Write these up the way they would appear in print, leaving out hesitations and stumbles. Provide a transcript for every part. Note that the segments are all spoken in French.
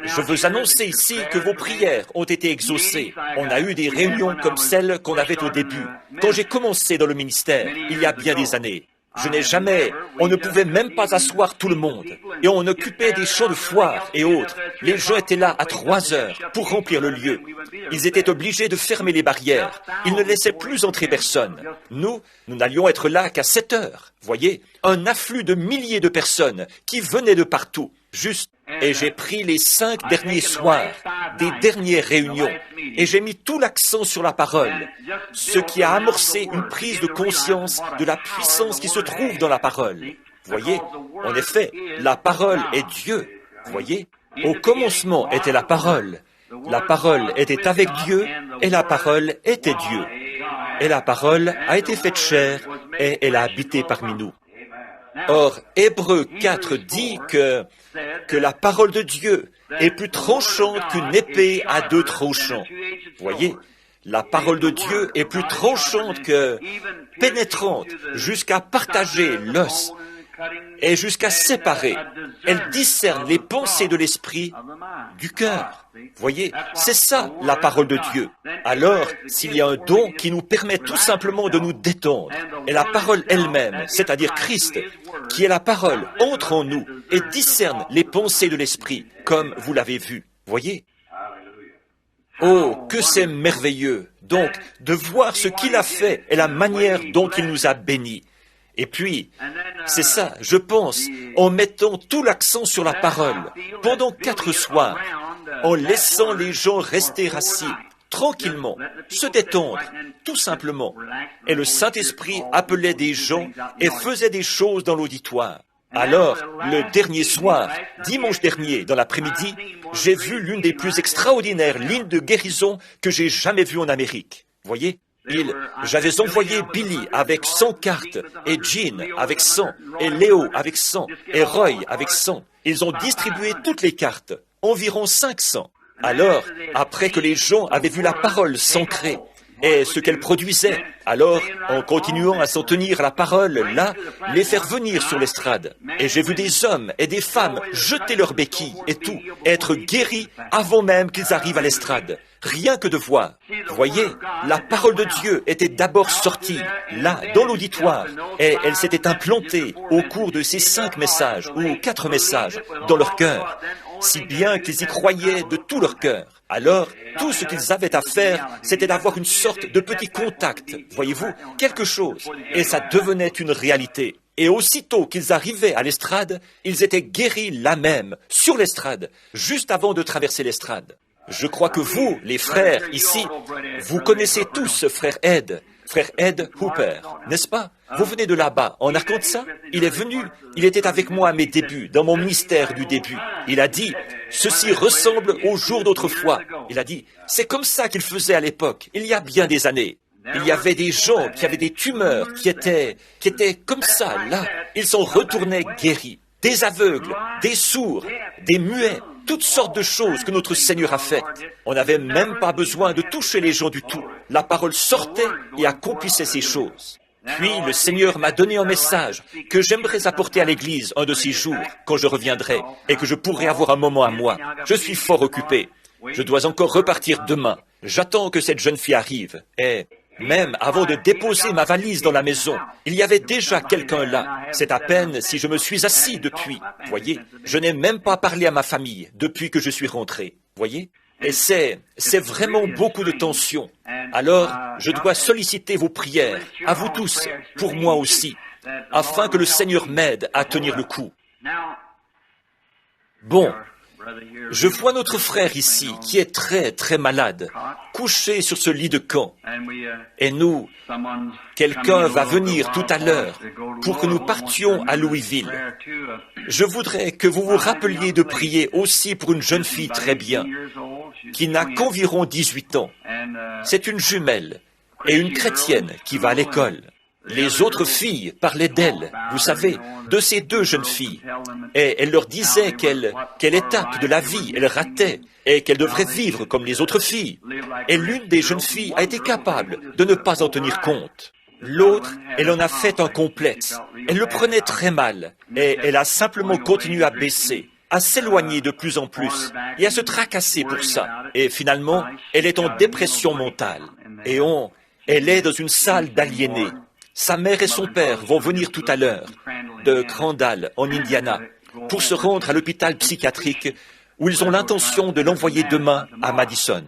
Je veux annoncer ici que vos prières ont été exaucées. On a eu des réunions comme celles qu'on avait au début. Quand j'ai commencé dans le ministère, il y a bien des années, on ne pouvait même pas asseoir tout le monde. Et on occupait des champs de foire et autres. Les gens étaient là à 3 heures pour remplir le lieu. Ils étaient obligés de fermer les barrières. Ils ne laissaient plus entrer personne. Nous n'allions être là qu'à 7 heures. Voyez, un afflux de milliers de personnes qui venaient de partout. Et j'ai pris les 5 derniers soirs, des dernières réunions, et j'ai mis tout l'accent sur la parole, ce qui a amorcé une prise de conscience de la puissance qui se trouve dans la parole. Voyez, en effet, la parole est Dieu. Voyez, au commencement était la parole était avec Dieu, et la parole était Dieu. Et la parole a été faite chair, et elle a habité parmi nous. Or, Hébreux 4 dit que la parole de Dieu est plus tranchante qu'une épée à 2 tranchants. Voyez, la parole de Dieu est plus tranchante que pénétrante jusqu'à partager l'os et jusqu'à séparer. Elle discerne les pensées de l'esprit du cœur. Voyez, c'est ça la parole de Dieu. Alors, s'il y a un don qui nous permet tout simplement de nous détendre, et la parole elle-même, c'est-à-dire Christ, qui est la parole, entre en nous et discerne les pensées de l'esprit, comme vous l'avez vu. Voyez? Oh, que c'est merveilleux, donc, de voir ce qu'il a fait et la manière dont il nous a bénis. Et puis, c'est ça, je pense, en mettant tout l'accent sur la parole, pendant 4 soirs, en laissant les gens rester assis, tranquillement, se détendre, tout simplement. Et le Saint-Esprit appelait des gens et faisait des choses dans l'auditoire. Alors, le dernier soir, dimanche dernier, dans l'après-midi, j'ai vu l'une des plus extraordinaires lignes de guérison que j'ai jamais vues en Amérique. Voyez? J'avais envoyé Billy avec 100 cartes, et Jean avec 100, et Léo avec 100, et Roy avec 100. Ils ont distribué toutes les cartes, environ 500. Alors, après que les gens avaient vu la parole s'ancrer, et ce qu'elle produisait, alors, en continuant à s'en tenir à la parole, là, les faire venir sur l'estrade. Et j'ai vu des hommes et des femmes jeter leurs béquilles et tout, être guéris avant même qu'ils arrivent à l'estrade. Rien que de voir. Voyez, la parole de Dieu était d'abord sortie, là, dans l'auditoire, et elle s'était implantée au cours de ces 5 messages, ou 4 messages, dans leur cœur, si bien qu'ils y croyaient de tout leur cœur. Alors, tout ce qu'ils avaient à faire, c'était d'avoir une sorte de petit contact, voyez-vous, quelque chose, et ça devenait une réalité. Et aussitôt qu'ils arrivaient à l'estrade, ils étaient guéris là même, sur l'estrade, juste avant de traverser l'estrade. Je crois que vous, les frères, ici, vous connaissez tous frère Ed Hooper, n'est-ce pas? Vous venez de là-bas, en Arkansas. Il est venu, il était avec moi à mes débuts, dans mon ministère du début. Il a dit, ceci ressemble aux jours d'autrefois. Il a dit, c'est comme ça qu'il faisait à l'époque, il y a bien des années. Il y avait des gens qui avaient des tumeurs, qui étaient comme ça, là. Ils sont retournés guéris. Des aveugles, des sourds, des muets, toutes sortes de choses que notre Seigneur a faites. On n'avait même pas besoin de toucher les gens du tout. La parole sortait et accomplissait ces choses. Puis le Seigneur m'a donné un message que j'aimerais apporter à l'Église un de ces jours, quand je reviendrai, et que je pourrai avoir un moment à moi. Je suis fort occupé. Je dois encore repartir demain. J'attends que cette jeune fille arrive. Et même avant de déposer ma valise dans la maison, il y avait déjà quelqu'un là. C'est à peine si je me suis assis depuis. Voyez, je n'ai même pas parlé à ma famille depuis que je suis rentré. Voyez? Et c'est vraiment beaucoup de tension. Alors, je dois solliciter vos prières, à vous tous, pour moi aussi, afin que le Seigneur m'aide à tenir le coup. Bon, je vois notre frère ici, qui est très, très malade, couché sur ce lit de camp. Et nous, quelqu'un va venir tout à l'heure pour que nous partions à Louisville. Je voudrais que vous vous rappeliez de prier aussi pour une jeune fille très bien, qui n'a qu'environ 18 ans. C'est une jumelle et une chrétienne qui va à l'école. Les autres filles parlaient d'elle, vous savez, de ces 2 jeunes filles. Et elle leur disait quelle étape de la vie elle ratait et qu'elle devrait vivre comme les autres filles. Et l'une des jeunes filles a été capable de ne pas en tenir compte. L'autre, elle en a fait un complexe. Elle le prenait très mal et elle a simplement continué à baisser. à s'éloigner de plus en plus et à se tracasser pour ça. Et finalement, elle est en dépression mentale. Et elle est dans une salle d'aliénés. Sa mère et son père vont venir tout à l'heure de Crandall, en Indiana, pour se rendre à l'hôpital psychiatrique où ils ont l'intention de l'envoyer demain à Madison.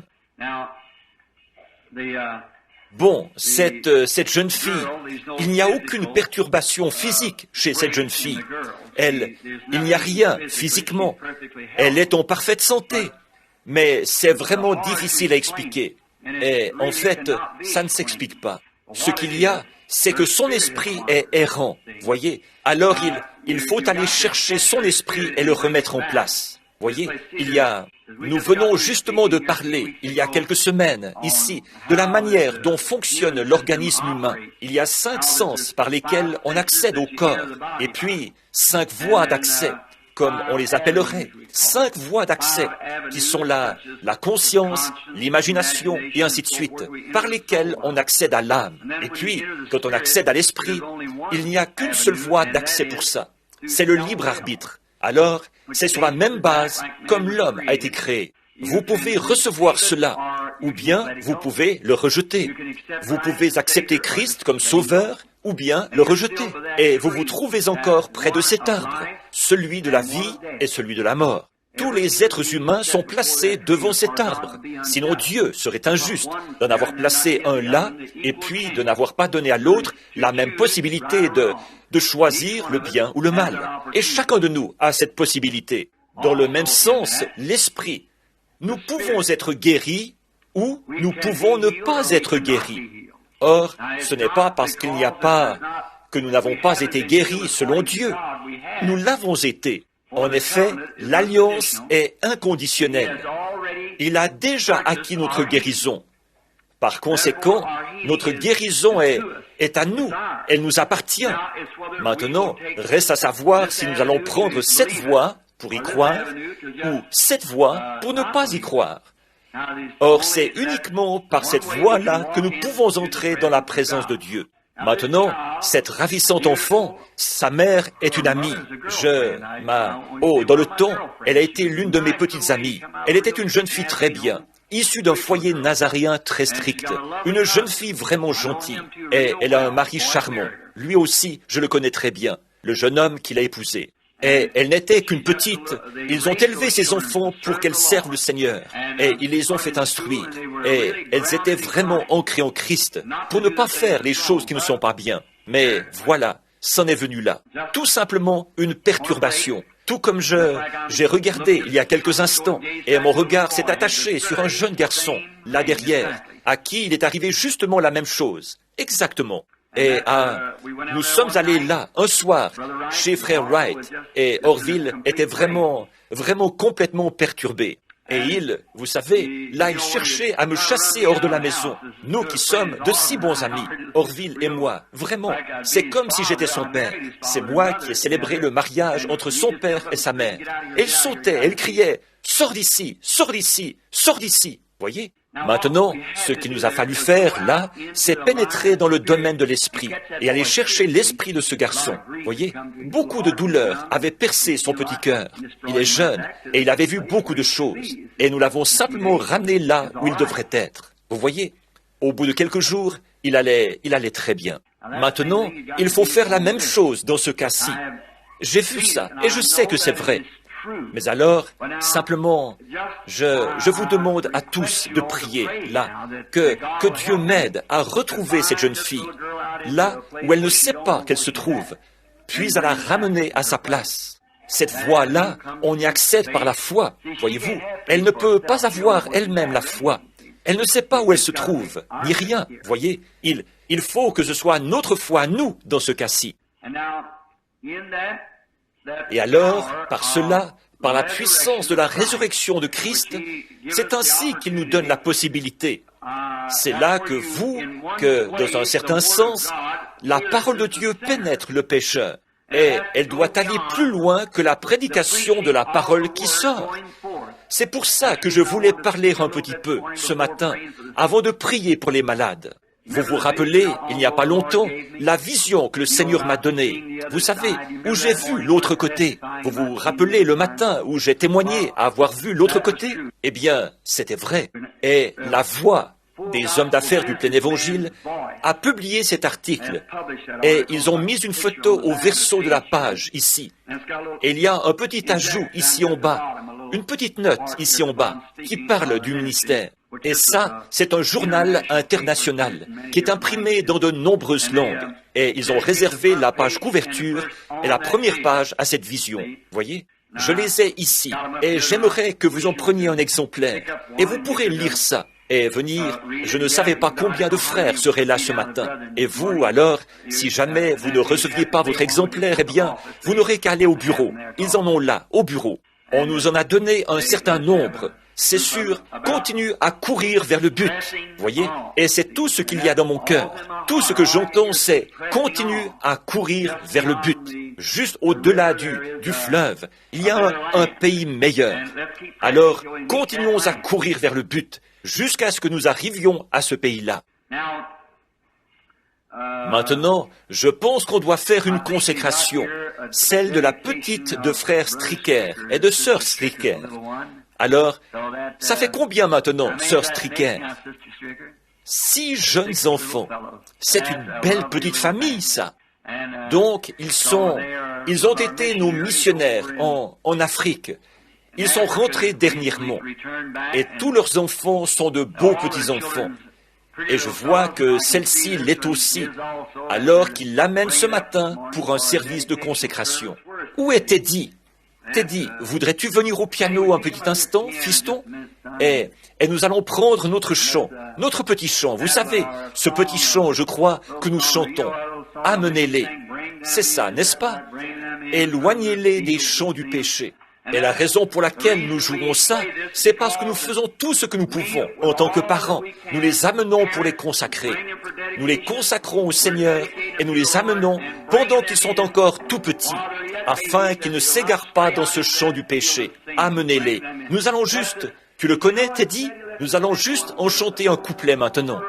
Bon, cette jeune fille, il n'y a aucune perturbation physique chez cette jeune fille. Il n'y a rien physiquement. Elle est en parfaite santé. Mais c'est vraiment difficile à expliquer. Et en fait, ça ne s'explique pas. Ce qu'il y a, c'est que son esprit est errant, voyez. Alors il faut aller chercher son esprit et le remettre en place. Voyez, nous venons justement de parler, il y a quelques semaines, ici, de la manière dont fonctionne l'organisme humain. Il y a 5 sens par lesquels on accède au corps, et puis 5 voies d'accès, comme on les appellerait. 5 voies d'accès, qui sont la conscience, l'imagination, et ainsi de suite, par lesquelles on accède à l'âme. Et puis, quand on accède à l'esprit, il n'y a qu'une seule voie d'accès pour ça. C'est le libre arbitre. Alors, c'est sur la même base comme l'homme a été créé. Vous pouvez recevoir cela, ou bien vous pouvez le rejeter. Vous pouvez accepter Christ comme sauveur, ou bien le rejeter. Et vous vous trouvez encore près de cet arbre, celui de la vie et celui de la mort. Tous les êtres humains sont placés devant cet arbre. Sinon Dieu serait injuste d'en avoir placé un là, et puis de n'avoir pas donné à l'autre la même possibilité de choisir le bien ou le mal. Et chacun de nous a cette possibilité. Dans le même sens, l'esprit. Nous pouvons être guéris ou nous pouvons ne pas être guéris. Or, ce n'est pas parce qu'il n'y a pas que nous n'avons pas été guéris selon Dieu. Nous l'avons été. En effet, l'alliance est inconditionnelle. Il a déjà acquis notre guérison. Par conséquent, notre guérison est à nous. Elle nous appartient. Maintenant, reste à savoir si nous allons prendre cette voie pour y croire ou cette voie pour ne pas y croire. Or, c'est uniquement par cette voie-là que nous pouvons entrer dans la présence de Dieu. Maintenant, cette ravissante enfant, sa mère est une amie. Dans le temps, elle a été l'une de mes petites amies. Elle était une jeune fille très bien, issue d'un foyer nazaréen très strict. Une jeune fille vraiment gentille. Et elle a un mari charmant. Lui aussi, je le connais très bien, le jeune homme qui l'a épousée. Et elle n'était qu'une petite. Ils ont élevé ces enfants pour qu'elles servent le Seigneur. Et ils les ont fait instruire. Et elles étaient vraiment ancrées en Christ pour ne pas faire les choses qui ne sont pas bien. Mais voilà, c'en est venu là. Tout simplement une perturbation. Tout comme j'ai regardé il y a quelques instants, et mon regard s'est attaché sur un jeune garçon, là derrière, à qui il est arrivé justement la même chose. Exactement. Et nous sommes allés là, un soir, chez Frère Wright, et Orville était vraiment complètement perturbé. Et vous savez, là, il cherchait à me chasser hors de la maison. Nous qui sommes de si bons amis, Orville et moi, vraiment, c'est comme si j'étais son père. C'est moi qui ai célébré le mariage entre son père et sa mère. Elle sautait, elle criait, « Sors d'ici, sors d'ici, sors d'ici !» Voyez? Maintenant, ce qu'il nous a fallu faire, là, c'est pénétrer dans le domaine de l'esprit et aller chercher l'esprit de ce garçon. Voyez, beaucoup de douleurs avaient percé son petit cœur. Il est jeune et il avait vu beaucoup de choses. Et nous l'avons simplement ramené là où il devrait être. Vous voyez, au bout de quelques jours, il allait très bien. Maintenant, il faut faire la même chose dans ce cas-ci. J'ai vu ça et je sais que c'est vrai. Mais alors, simplement, je vous demande à tous de prier, là, que Dieu m'aide à retrouver cette jeune fille, là où elle ne sait pas qu'elle se trouve, puis à la ramener à sa place. Cette voie-là, on y accède par la foi, voyez-vous. Elle ne peut pas avoir elle-même la foi. Elle ne sait pas où elle se trouve, ni rien, voyez. Il faut que ce soit notre foi, nous, dans ce cas-ci. Et alors, par cela, par la puissance de la résurrection de Christ, c'est ainsi qu'il nous donne la possibilité. C'est là que, dans un certain sens, la parole de Dieu pénètre le pécheur. Et elle doit aller plus loin que la prédication de la parole qui sort. C'est pour ça que je voulais parler un petit peu ce matin, avant de prier pour les malades. Vous vous rappelez, il n'y a pas longtemps, la vision que le Seigneur m'a donnée. Vous savez, où j'ai vu l'autre côté. Vous vous rappelez le matin où j'ai témoigné avoir vu l'autre côté? Eh bien, c'était vrai. Et la voix des hommes d'affaires du plein évangile a publié cet article. Et ils ont mis une photo au verso de la page, ici. Et il y a un petit ajout ici en bas, une petite note ici en bas, qui parle du ministère. Et ça, c'est un journal international qui est imprimé dans de nombreuses langues. Et ils ont réservé la page couverture et la première page à cette vision. Voyez? Je les ai ici et j'aimerais que vous en preniez un exemplaire. Et vous pourrez lire ça et venir. Je ne savais pas combien de frères seraient là ce matin. Et vous, alors, si jamais vous ne receviez pas votre exemplaire, eh bien, vous n'aurez qu'à aller au bureau. Ils en ont là, au bureau. On nous en a donné un certain nombre. C'est sûr, continue à courir vers le but, voyez? Et c'est tout ce qu'il y a dans mon cœur. Tout ce que j'entends, c'est continue à courir vers le but. Juste au-delà du fleuve, il y a un pays meilleur. Alors, continuons à courir vers le but, jusqu'à ce que nous arrivions à ce pays-là. Maintenant, je pense qu'on doit faire une consécration, celle de la petite de frère Stricker et de sœur Stricker. Alors, ça fait combien maintenant, sœur Stricker? 6 jeunes enfants. C'est une belle petite famille, ça. Donc, ils ont été nos missionnaires en Afrique. Ils sont rentrés dernièrement. Et tous leurs enfants sont de beaux petits-enfants. Et je vois que celle-ci l'est aussi, alors qu'ils l'amènent ce matin pour un service de consécration. Où est Teddy? Teddy, voudrais-tu venir au piano un petit instant, fiston? Et nous allons prendre notre chant, notre petit chant. Vous savez, ce petit chant, je crois, que nous chantons. Amenez-les. C'est ça, n'est-ce pas? Éloignez-les des chants du péché. Et la raison pour laquelle nous jouons ça, c'est parce que nous faisons tout ce que nous pouvons en tant que parents. Nous les amenons pour les consacrer. Nous les consacrons au Seigneur et nous les amenons pendant qu'ils sont encore tout petits, afin qu'ils ne s'égarent pas dans ce champ du péché. Amenez-les. Nous allons juste, tu le connais, Teddy? Nous allons juste en chanter un couplet maintenant.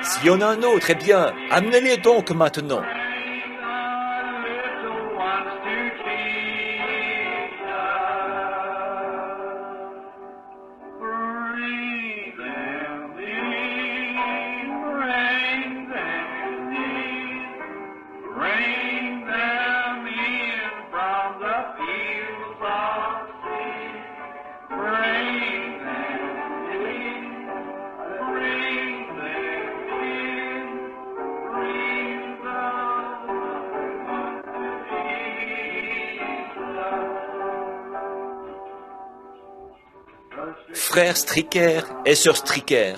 S'il y en a un autre, eh bien, amenez-les donc maintenant. Frère Stricker et sœur Stricker,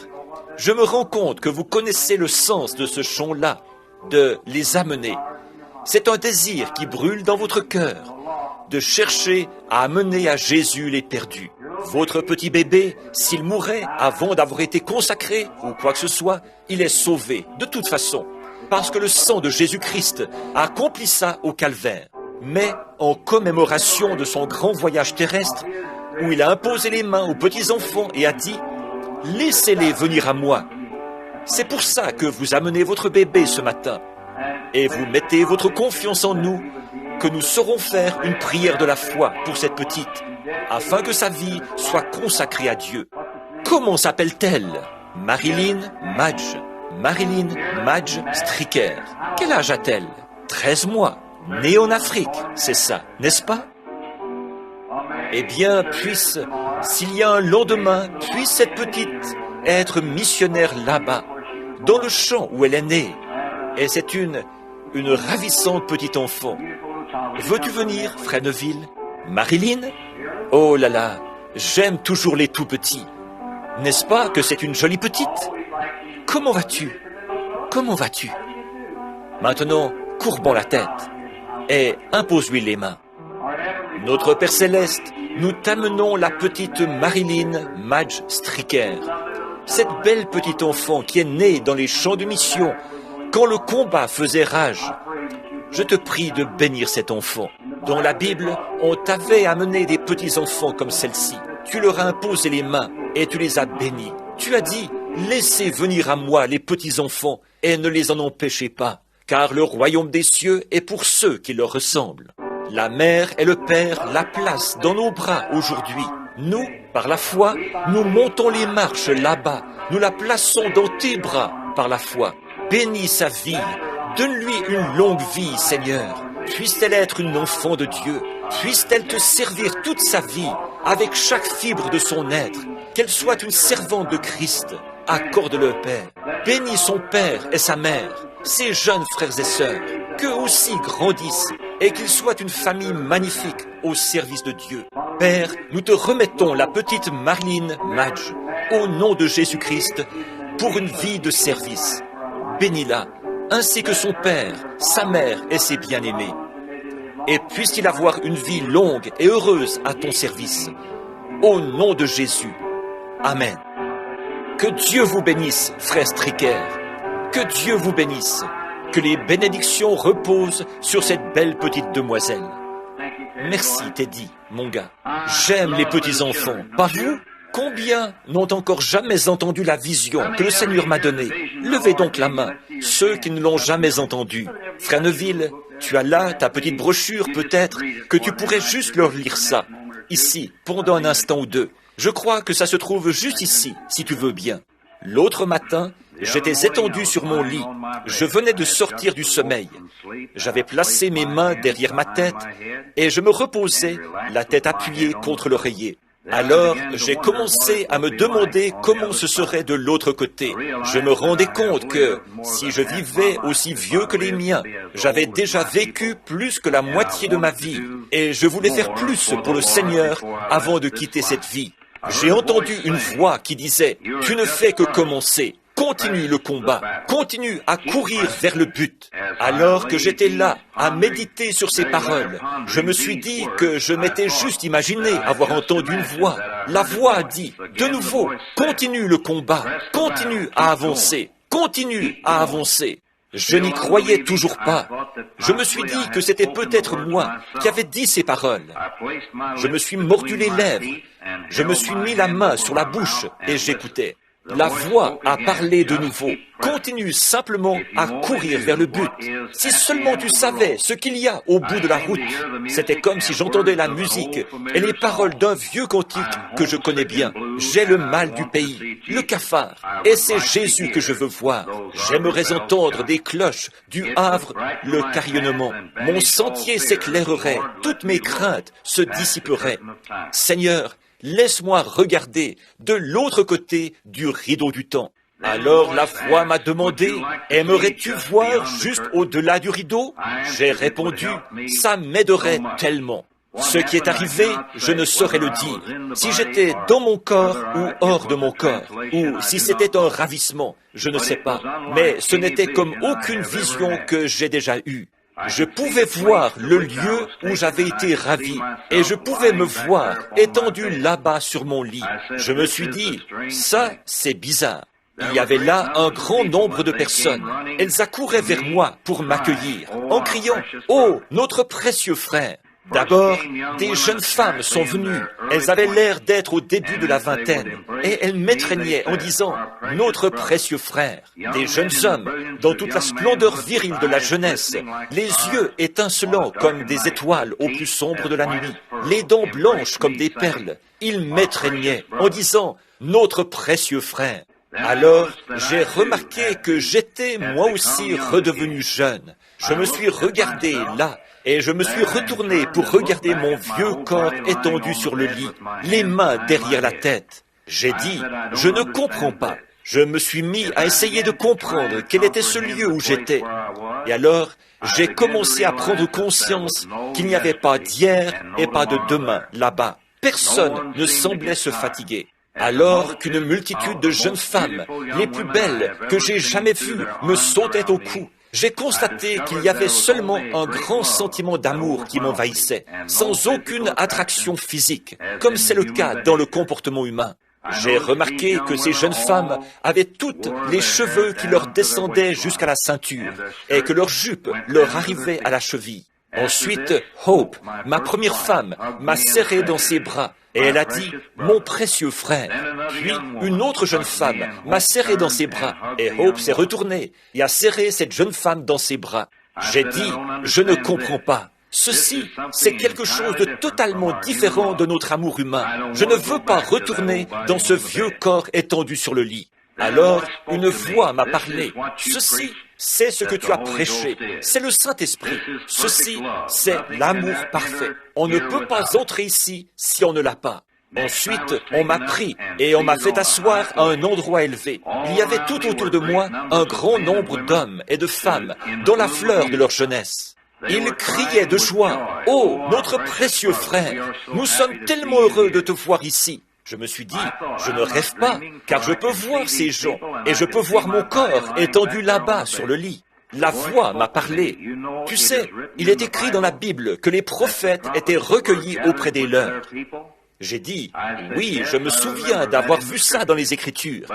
je me rends compte que vous connaissez le sens de ce chant-là, de les amener. C'est un désir qui brûle dans votre cœur, de chercher à amener à Jésus les perdus. Votre petit bébé, s'il mourait avant d'avoir été consacré ou quoi que ce soit, il est sauvé, de toute façon, parce que le sang de Jésus-Christ a accompli ça au calvaire. Mais en commémoration de son grand voyage terrestre, où il a imposé les mains aux petits-enfants et a dit « Laissez-les venir à moi ». C'est pour ça que vous amenez votre bébé ce matin et vous mettez votre confiance en nous, que nous saurons faire une prière de la foi pour cette petite, afin que sa vie soit consacrée à Dieu. Comment s'appelle-t-elle? Marilyn Madge. Marilyn Madge Stricker. Quel âge a-t-elle? 13 mois. Née en Afrique, c'est ça, n'est-ce pas? Eh bien, s'il y a un lendemain, puisse cette petite être missionnaire là-bas, dans le champ où elle est née. Et c'est une ravissante petite enfant. Veux-tu venir, frère Neville? Marilyn? Oh là là, j'aime toujours les tout petits. N'est-ce pas que c'est une jolie petite? Comment vas-tu? Comment vas-tu? Maintenant, courbons la tête et impose-lui les mains. Notre Père Céleste, nous t'amenons la petite Marilyn Madge Stricker. cette belle petite enfant qui est née dans les champs de mission, quand le combat faisait rage. Je te prie de bénir cet enfant. Dans la Bible, on t'avait amené des petits-enfants comme celle-ci. Tu leur as imposé les mains et tu les as bénis. Tu as dit, laissez venir à moi les petits-enfants et ne les en empêchez pas, car le royaume des cieux est pour ceux qui leur ressemblent. La mère et le père la placent dans nos bras aujourd'hui. Nous, par la foi, nous montons les marches là-bas. Nous la plaçons dans tes bras par la foi. Bénis sa vie. Donne-lui une longue vie, Seigneur. Puisse-t-elle être une enfant de Dieu. Puisse-t-elle te servir toute sa vie, avec chaque fibre de son être. Qu'elle soit une servante de Christ. Accorde-le, Père. Bénis son père et sa mère, ses jeunes frères et sœurs. Qu'eux aussi grandissent et qu'ils soient une famille magnifique au service de Dieu. Père, nous te remettons la petite Marlene Madge, au nom de Jésus-Christ, pour une vie de service. Bénis-la, ainsi que son père, sa mère et ses bien-aimés. Et puisse-t-il avoir une vie longue et heureuse à ton service. Au nom de Jésus. Amen. Que Dieu vous bénisse, frère Stricker. Que Dieu vous bénisse. Que les bénédictions reposent sur cette belle petite demoiselle. Merci, Teddy, mon gars. J'aime les petits-enfants, pas vous? Combien n'ont encore jamais entendu la vision que le Seigneur m'a donnée? Levez donc la main, ceux qui ne l'ont jamais entendue. Frère Neville, tu as là ta petite brochure peut-être, que tu pourrais juste leur lire ça, ici, pendant un instant ou deux. Je crois que ça se trouve juste ici, si tu veux bien. L'autre matin, j'étais étendu sur mon lit. Je venais de sortir du sommeil. J'avais placé mes mains derrière ma tête et je me reposais, la tête appuyée contre l'oreiller. Alors, j'ai commencé à me demander comment ce serait de l'autre côté. Je me rendais compte que, si je vivais aussi vieux que les miens, j'avais déjà vécu plus que la moitié de ma vie, et je voulais faire plus pour le Seigneur avant de quitter cette vie. J'ai entendu une voix qui disait « Tu ne fais que commencer. Continue le combat, continue à courir vers le but. » Alors que j'étais là, à méditer sur ces paroles, je me suis dit que je m'étais juste imaginé avoir entendu une voix. La voix a dit, de nouveau, continue le combat, continue à avancer, continue à avancer. Je n'y croyais toujours pas. Je me suis dit que c'était peut-être moi qui avais dit ces paroles. Je me suis mordu les lèvres, je me suis mis la main sur la bouche et j'écoutais. La voix a parlé de nouveau. Continue simplement à courir vers le but. Si seulement tu savais ce qu'il y a au bout de la route. C'était comme si j'entendais la musique et les paroles d'un vieux cantique que je connais bien. J'ai le mal du pays, le cafard, et c'est Jésus que je veux voir. J'aimerais entendre des cloches du Havre, le carillonnement. Mon sentier s'éclairerait, toutes mes craintes se dissiperaient. Seigneur, laisse-moi regarder de l'autre côté du rideau du temps. Alors la voix m'a demandé, aimerais-tu voir juste au-delà du rideau? J'ai répondu, ça m'aiderait tellement. Ce qui est arrivé, je ne saurais le dire. Si j'étais dans mon corps ou hors de mon corps, ou si c'était un ravissement, je ne sais pas. Mais ce n'était comme aucune vision que j'ai déjà eue. Je pouvais voir le lieu où j'avais été ravi et je pouvais me voir étendu là-bas sur mon lit. Je me suis dit, ça, c'est bizarre. Il y avait là un grand nombre de personnes. Elles accouraient vers moi pour m'accueillir en criant, « Oh, notre précieux frère !» D'abord, des jeunes femmes sont venues. Elles avaient l'air d'être au début de la vingtaine et elles m'étreignaient en disant « Notre précieux frère ». Des jeunes hommes, dans toute la splendeur virile de la jeunesse, les yeux étincelants comme des étoiles au plus sombre de la nuit, les dents blanches comme des perles. Ils m'étreignaient en disant « Notre précieux frère ». Alors, j'ai remarqué que j'étais moi aussi redevenu jeune. Je me suis regardé là et je me suis retourné pour regarder mon vieux corps étendu sur le lit, les mains derrière la tête. J'ai dit, je ne comprends pas. Je me suis mis à essayer de comprendre quel était ce lieu où j'étais. Et alors, j'ai commencé à prendre conscience qu'il n'y avait pas d'hier et pas de demain là-bas. Personne ne semblait se fatiguer. Alors qu'une multitude de jeunes femmes, les plus belles que j'ai jamais vues, me sautaient au cou, j'ai constaté qu'il y avait seulement un grand sentiment d'amour qui m'envahissait, sans aucune attraction physique, comme c'est le cas dans le comportement humain. J'ai remarqué que ces jeunes femmes avaient toutes les cheveux qui leur descendaient jusqu'à la ceinture et que leur jupe leur arrivait à la cheville. Ensuite, Hope, ma première femme, m'a serré dans ses bras et elle a dit « Mon précieux frère ». Puis, une autre jeune femme m'a serré dans ses bras et Hope s'est retournée et a serré cette jeune femme dans ses bras. J'ai dit « Je ne comprends pas. Ceci, c'est quelque chose de totalement différent de notre amour humain. Je ne veux pas retourner dans ce vieux corps étendu sur le lit. » Alors, une voix m'a parlé. Ceci, c'est ce que tu as prêché. C'est le Saint-Esprit. Ceci, c'est l'amour parfait. On ne peut pas entrer ici si on ne l'a pas. Ensuite, on m'a pris et on m'a fait asseoir à un endroit élevé. Il y avait tout autour de moi un grand nombre d'hommes et de femmes dans la fleur de leur jeunesse. Ils criaient de joie. « Oh, notre précieux frère, nous sommes tellement heureux de te voir ici. » Je me suis dit, je ne rêve pas, car je peux voir ces gens, et je peux voir mon corps étendu là-bas sur le lit. La voix m'a parlé. Tu sais, il est écrit dans la Bible que les prophètes étaient recueillis auprès des leurs. J'ai dit, oui, je me souviens d'avoir vu ça dans les Écritures,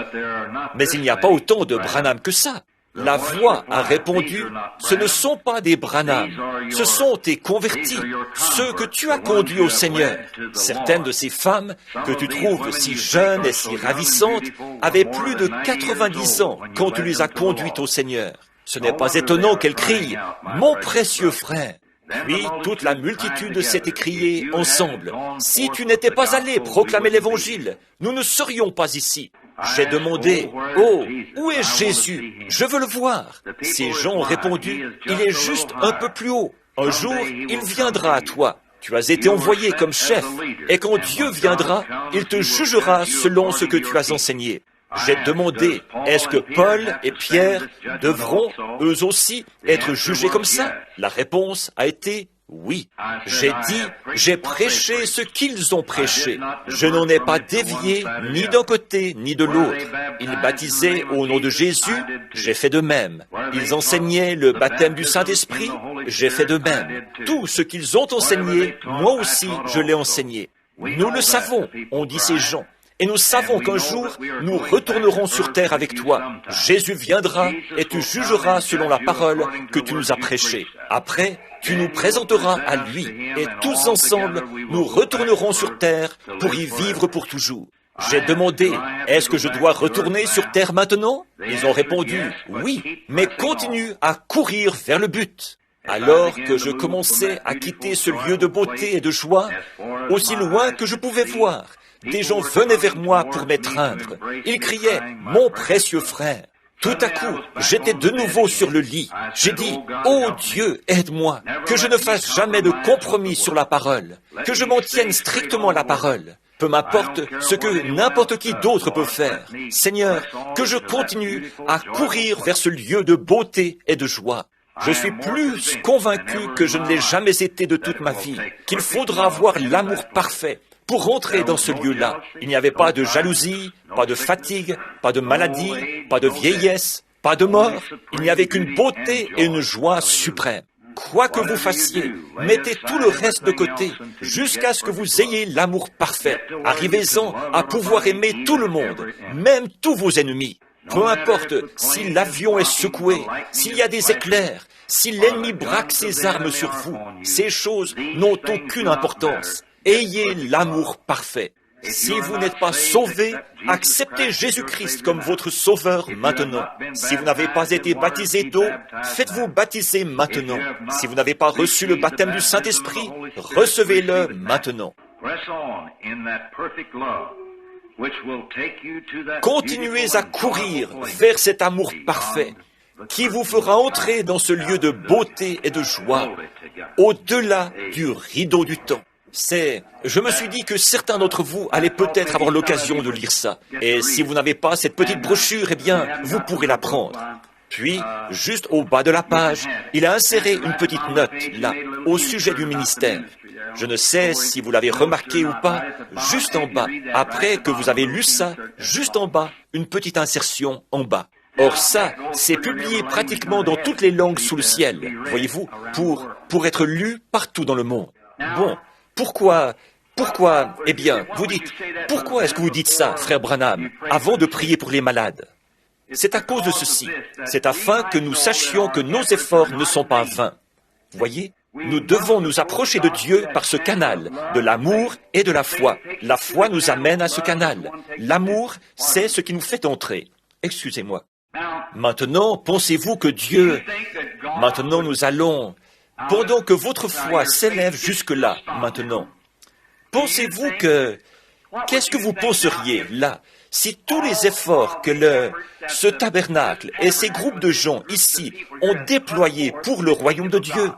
mais il n'y a pas autant de Branham que ça. La voix a répondu, ce ne sont pas des Branham, ce sont tes convertis, ceux que tu as conduits au Seigneur. Certaines de ces femmes, que tu trouves si jeunes et si ravissantes, avaient plus de 90 ans quand tu les as conduites au Seigneur. Ce n'est pas étonnant qu'elles crient, mon précieux frère. Puis toute la multitude s'est écriée ensemble, si tu n'étais pas allé proclamer l'Évangile, nous ne serions pas ici. J'ai demandé, « Oh, où est Jésus? Je veux le voir. » Ces gens ont répondu, « Il est juste un peu plus haut. Un jour, il viendra à toi. Tu as été envoyé comme chef, et quand Dieu viendra, il te jugera selon ce que tu as enseigné. » J'ai demandé, est-ce que Paul et Pierre devront, eux aussi, être jugés comme ça? La réponse a été oui. J'ai dit, j'ai prêché ce qu'ils ont prêché. Je n'en ai pas dévié ni d'un côté ni de l'autre. Ils baptisaient au nom de Jésus, j'ai fait de même. Ils enseignaient le baptême du Saint-Esprit, j'ai fait de même. Tout ce qu'ils ont enseigné, moi aussi, je l'ai enseigné. Nous le savons, ont dit ces gens. Et nous savons qu'un jour, nous retournerons sur terre avec toi. Jésus viendra et tu jugeras selon la parole que tu nous as prêchée. Après, tu nous présenteras à lui et tous ensemble, nous retournerons sur terre pour y vivre pour toujours. J'ai demandé, est-ce que je dois retourner sur terre maintenant? Ils ont répondu, oui, mais continue à courir vers le but. Alors que je commençais à quitter ce lieu de beauté et de joie, aussi loin que je pouvais voir, des gens venaient vers moi pour m'étreindre. Ils criaient, « Mon précieux frère !» Tout à coup, j'étais de nouveau sur le lit. J'ai dit, « Oh Dieu, aide-moi, que je ne fasse jamais de compromis sur la parole, que je m'en tienne strictement à la parole. Peu m'importe ce que n'importe qui d'autre peut faire. Seigneur, que je continue à courir vers ce lieu de beauté et de joie. Je suis plus convaincu que je ne l'ai jamais été de toute ma vie, qu'il faudra avoir l'amour parfait pour rentrer dans ce lieu-là. Il n'y avait pas de jalousie, pas de fatigue, pas de maladie, pas de vieillesse, pas de mort. Il n'y avait qu'une beauté et une joie suprême. Quoi que vous fassiez, mettez tout le reste de côté jusqu'à ce que vous ayez l'amour parfait. Arrivez-en à pouvoir aimer tout le monde, même tous vos ennemis. Peu importe si l'avion est secoué, s'il y a des éclairs, si l'ennemi braque ses armes sur vous, ces choses n'ont aucune importance. Ayez l'amour parfait. Si vous n'êtes pas sauvé, acceptez Jésus-Christ comme votre sauveur maintenant. Si vous n'avez pas été baptisé d'eau, faites-vous baptiser maintenant. Si vous n'avez pas reçu le baptême du Saint-Esprit, recevez-le maintenant. Continuez à courir vers cet amour parfait qui vous fera entrer dans ce lieu de beauté et de joie, au-delà du rideau du temps. Je me suis dit que certains d'entre vous allaient peut-être avoir l'occasion de lire ça. Et si vous n'avez pas cette petite brochure, eh bien, vous pourrez la prendre. Puis, juste au bas de la page, il a inséré une petite note, là, au sujet du ministère. Je ne sais si vous l'avez remarqué ou pas, juste en bas, après que vous avez lu ça, juste en bas, une petite insertion en bas. Or ça, c'est publié pratiquement dans toutes les langues sous le ciel, voyez-vous, pour être lu partout dans le monde. Bon. Pourquoi Pourquoi? Eh bien, vous dites, pourquoi est-ce que vous dites ça, frère Branham, avant de prier pour les malades? C'est à cause de ceci. C'est afin que nous sachions que nos efforts ne sont pas vains. Voyez? Nous devons nous approcher de Dieu par ce canal, de l'amour et de la foi. La foi nous amène à ce canal. L'amour, c'est ce qui nous fait entrer. Excusez-moi. Maintenant, pensez-vous que Dieu... Maintenant, nous allons... Pendant que votre foi s'élève jusque-là, maintenant, pensez-vous que... Qu'est-ce que vous penseriez, là, si tous les efforts que ce tabernacle et ces groupes de gens ici ont déployés pour le royaume de Dieu?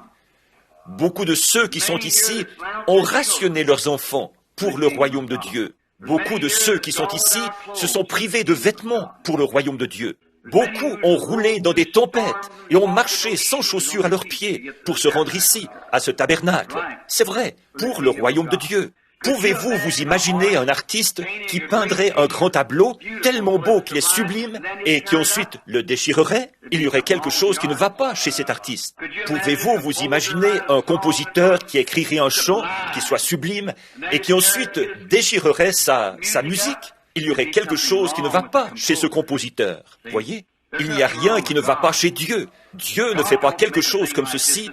Beaucoup de ceux qui sont ici ont rationné leurs enfants pour le royaume de Dieu. Beaucoup de ceux qui sont ici se sont privés de vêtements pour le royaume de Dieu. Beaucoup ont roulé dans des tempêtes et ont marché sans chaussures à leurs pieds pour se rendre ici, à ce tabernacle. C'est vrai, pour le royaume de Dieu. Pouvez-vous vous imaginer un artiste qui peindrait un grand tableau tellement beau qu'il est sublime et qui ensuite le déchirerait? Il y aurait quelque chose qui ne va pas chez cet artiste. Pouvez-vous vous imaginer un compositeur qui écrirait un chant qui soit sublime et qui ensuite déchirerait sa musique? Il y aurait quelque chose qui ne va pas chez ce compositeur. Voyez? Il n'y a rien qui ne va pas chez Dieu. Dieu ne fait pas quelque chose comme ceci,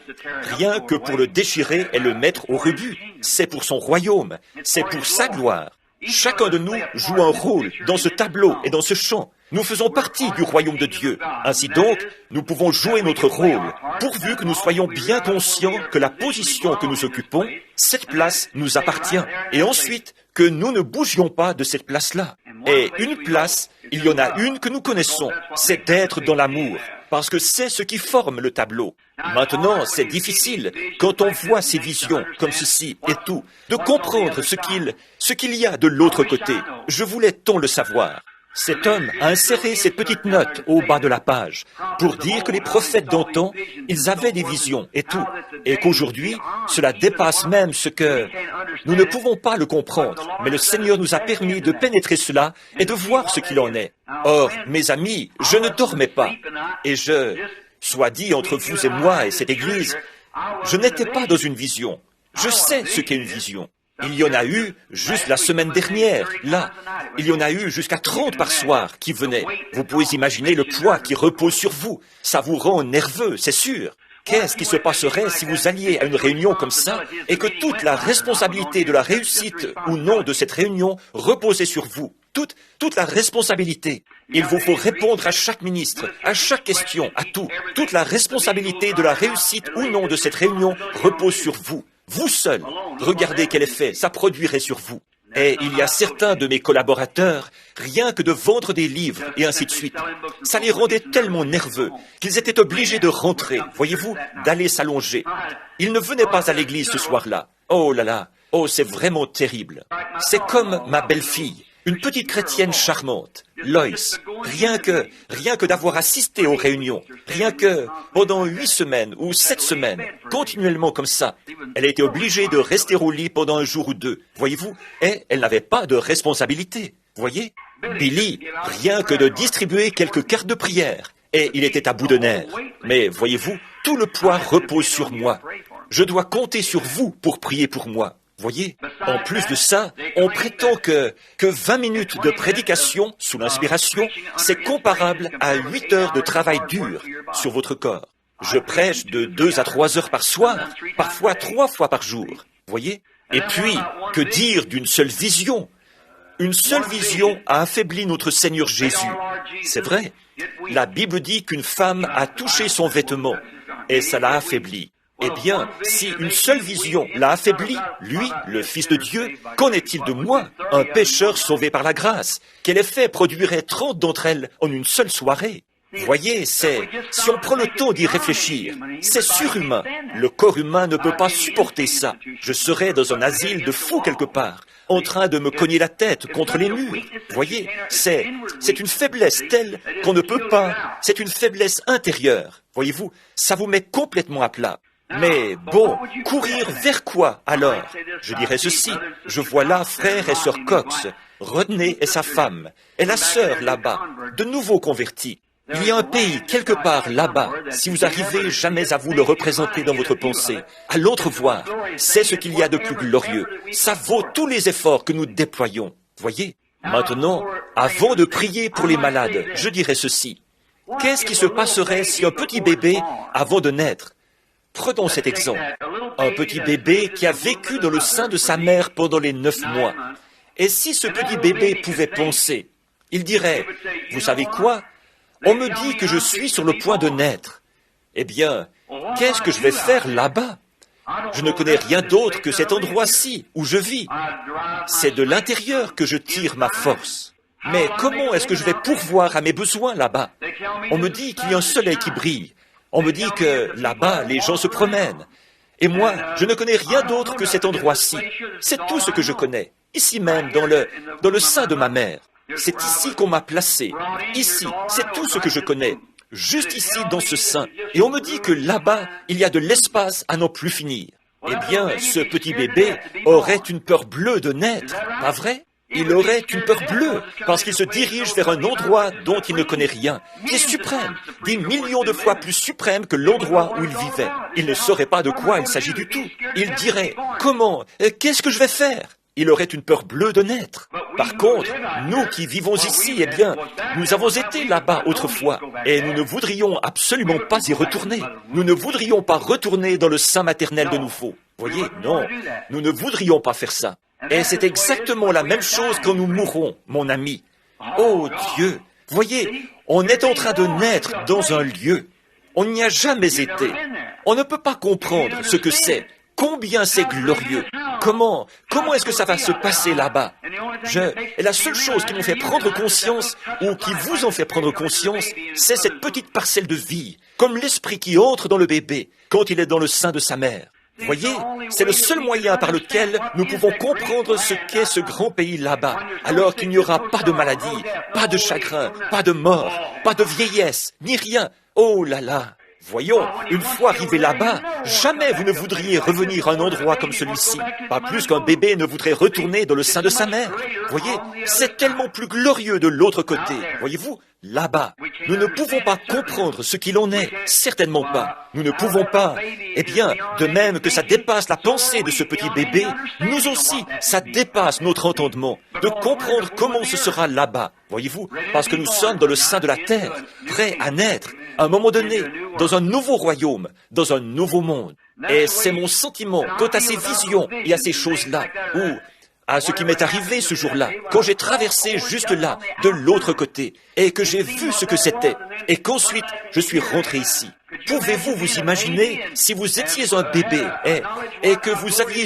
rien que pour le déchirer et le mettre au rebut. C'est pour son royaume, c'est pour sa gloire. Chacun de nous joue un rôle dans ce tableau et dans ce chant. Nous faisons partie du royaume de Dieu. Ainsi donc, nous pouvons jouer notre rôle, pourvu que nous soyons bien conscients que la position que nous occupons, cette place nous appartient. Et ensuite, que nous ne bougions pas de cette place-là. Et une place, il y en a une que nous connaissons, c'est d'être dans l'amour, parce que c'est ce qui forme le tableau. Maintenant, c'est difficile, quand on voit ces visions comme ceci et tout, de comprendre ce qu'il y a de l'autre côté. Je voulais tant le savoir. Cet homme a inséré cette petite note au bas de la page pour dire que les prophètes d'antan, ils avaient des visions et tout, et qu'aujourd'hui, cela dépasse même ce que... Nous ne pouvons pas le comprendre, mais le Seigneur nous a permis de pénétrer cela et de voir ce qu'il en est. Or, mes amis, je ne dormais pas, et soit dit entre vous et moi et cette Église, je n'étais pas dans une vision. Je sais ce qu'est une vision. Il y en a eu juste la semaine dernière, là. Il y en a eu jusqu'à 30 par soir qui venaient. Vous pouvez imaginer le poids qui repose sur vous. Ça vous rend nerveux, c'est sûr. Qu'est-ce qui se passerait si vous alliez à une réunion comme ça et que toute la responsabilité de la réussite ou non de cette réunion reposait sur vous? Toute la responsabilité. Il vous faut répondre à chaque ministre, à chaque question, à tout. Toute la responsabilité de la réussite ou non de cette réunion repose sur vous. Vous seul, regardez quel effet ça produirait sur vous. Et il y a certains de mes collaborateurs, rien que de vendre des livres et ainsi de suite, ça les rendait tellement nerveux qu'ils étaient obligés de rentrer, voyez-vous, d'aller s'allonger. Ils ne venaient pas à l'église ce soir-là. Oh là là, oh c'est vraiment terrible. C'est comme ma belle-fille, une petite chrétienne charmante, Loïs. Rien que d'avoir assisté aux réunions, rien que pendant 8 semaines ou 7 semaines, continuellement comme ça, elle a été obligée de rester au lit pendant un jour ou deux, voyez-vous, et elle n'avait pas de responsabilité, voyez. Billy, rien que de distribuer quelques cartes de prière, et il était à bout de nerfs. Mais voyez-vous, tout le poids repose sur moi. Je dois compter sur vous pour prier pour moi. Voyez, en plus de ça, on prétend que 20 minutes de prédication sous l'inspiration, c'est comparable à 8 heures de travail dur sur votre corps. Je prêche de 2 à 3 heures par soir, parfois 3 fois par jour. Voyez? Et puis, que dire d'une seule vision? Une seule vision a affaibli notre Seigneur Jésus. C'est vrai. La Bible dit qu'une femme a touché son vêtement, et ça l'a affaibli. Eh bien, si une seule vision l'a affaibli, lui, le Fils de Dieu, qu'en est-il de moi, un pécheur sauvé par la grâce? Quel effet produirait 30 d'entre elles en une seule soirée? Voyez, si on prend le temps d'y réfléchir, c'est surhumain. Le corps humain ne peut pas supporter ça. Je serais dans un asile de fous quelque part, en train de me cogner la tête contre les murs. Voyez, c'est une faiblesse telle qu'on ne peut pas, c'est une faiblesse intérieure. Voyez-vous, ça vous met complètement à plat. Mais bon, courir vers quoi alors? Je dirais ceci, je vois là frère et sœur Cox, Rodney et sa femme, et la sœur là-bas, de nouveau convertis. Il y a un pays quelque part là-bas, si vous arrivez jamais à vous le représenter dans votre pensée, à l'entrevoir, c'est ce qu'il y a de plus glorieux. Ça vaut tous les efforts que nous déployons. Voyez? Maintenant, avant de prier pour les malades, je dirais ceci. Qu'est-ce qui se passerait si un petit bébé, avant de naître, prenons cet exemple, un petit bébé qui a vécu dans le sein de sa mère pendant les 9 mois, et si ce petit bébé pouvait penser, il dirait, vous savez quoi? On me dit que je suis sur le point de naître. Eh bien, qu'est-ce que je vais faire là-bas? Je ne connais rien d'autre que cet endroit-ci où je vis. C'est de l'intérieur que je tire ma force. Mais comment est-ce que je vais pourvoir à mes besoins là-bas? On me dit qu'il y a un soleil qui brille. On me dit que là-bas, les gens se promènent. Et moi, je ne connais rien d'autre que cet endroit-ci. C'est tout ce que je connais. Ici même, dans le sein de ma mère. C'est ici qu'on m'a placé. Ici, c'est tout ce que je connais. Juste ici, dans ce sein. Et on me dit que là-bas, il y a de l'espace à n'en plus finir. Eh bien, ce petit bébé aurait une peur bleue de naître, pas vrai? Il aurait une peur bleue, parce qu'il se dirige vers un endroit dont il ne connaît rien, qui est suprême, des millions de fois plus suprême que l'endroit où il vivait. Il ne saurait pas de quoi il s'agit du tout. Il dirait, comment? Qu'est-ce que je vais faire? Il aurait une peur bleue de naître. Par contre, nous qui vivons ici, eh bien, nous avons été là-bas autrefois, et nous ne voudrions absolument pas y retourner. Nous ne voudrions pas retourner dans le sein maternel de nouveau. Voyez, non, nous ne voudrions pas faire ça. Et c'est exactement la même chose quand nous mourrons, mon ami. Oh Dieu, voyez, on est en train de naître dans un lieu. On n'y a jamais été. On ne peut pas comprendre ce que c'est. Combien c'est glorieux! Comment est-ce que ça va se passer là-bas? Et la seule chose qui m'ont fait prendre conscience, ou qui vous en fait prendre conscience, c'est cette petite parcelle de vie, comme l'esprit qui entre dans le bébé, quand il est dans le sein de sa mère. Voyez, c'est le seul moyen par lequel nous pouvons comprendre ce qu'est ce grand pays là-bas, alors qu'il n'y aura pas de maladie, pas de chagrin, pas de mort, pas de vieillesse, ni rien. Oh là là! Voyons, une fois arrivé là-bas, jamais vous ne voudriez revenir à un endroit comme celui-ci. Pas plus qu'un bébé ne voudrait retourner dans le sein de sa mère. Voyez, c'est tellement plus glorieux de l'autre côté. Voyez-vous, là-bas, nous ne pouvons pas comprendre ce qu'il en est. Certainement pas. Nous ne pouvons pas. Eh bien, de même que ça dépasse la pensée de ce petit bébé, nous aussi, ça dépasse notre entendement. De comprendre comment ce sera là-bas. Voyez-vous, parce que nous sommes dans le sein de la terre, prêts à naître, à un moment donné, dans un nouveau royaume, dans un nouveau monde. Et c'est mon sentiment quant à ces visions et à ces choses-là, ou à ce qui m'est arrivé ce jour-là, quand j'ai traversé juste là, de l'autre côté, et que j'ai vu ce que c'était, et qu'ensuite je suis rentré ici. Pouvez-vous vous imaginer si vous étiez un bébé et que vous aviez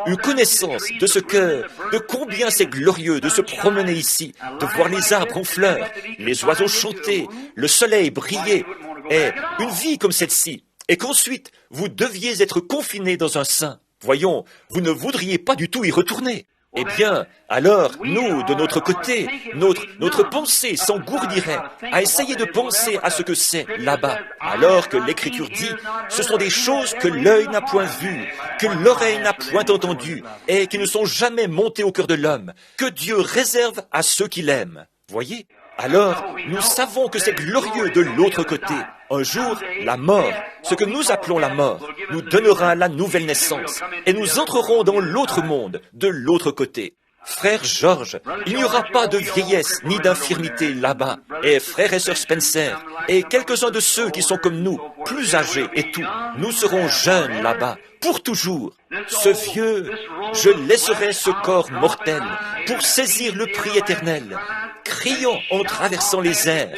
eu connaissance de combien c'est glorieux de se promener ici, de voir les arbres en fleurs, les oiseaux chanter, le soleil briller, et une vie comme celle-ci, et qu'ensuite vous deviez être confiné dans un sein. Voyons, vous ne voudriez pas du tout y retourner. Eh bien, alors, nous, de notre côté, notre pensée s'engourdirait à essayer de penser à ce que c'est là-bas, alors que l'Écriture dit, ce sont des choses que l'œil n'a point vues, que l'oreille n'a point entendues, et qui ne sont jamais montées au cœur de l'homme, que Dieu réserve à ceux qui l'aiment. Voyez? Alors, nous savons que c'est glorieux de l'autre côté. Un jour, la mort, ce que nous appelons la mort, nous donnera la nouvelle naissance, et nous entrerons dans l'autre monde, de l'autre côté. Frère George, il n'y aura pas de vieillesse ni d'infirmité là-bas. Et frère et sœur Spencer, et quelques-uns de ceux qui sont comme nous, plus âgés et tout, nous serons jeunes là-bas, pour toujours. Ce vieux, je laisserai ce corps mortel pour saisir le prix éternel. Crions en traversant les airs.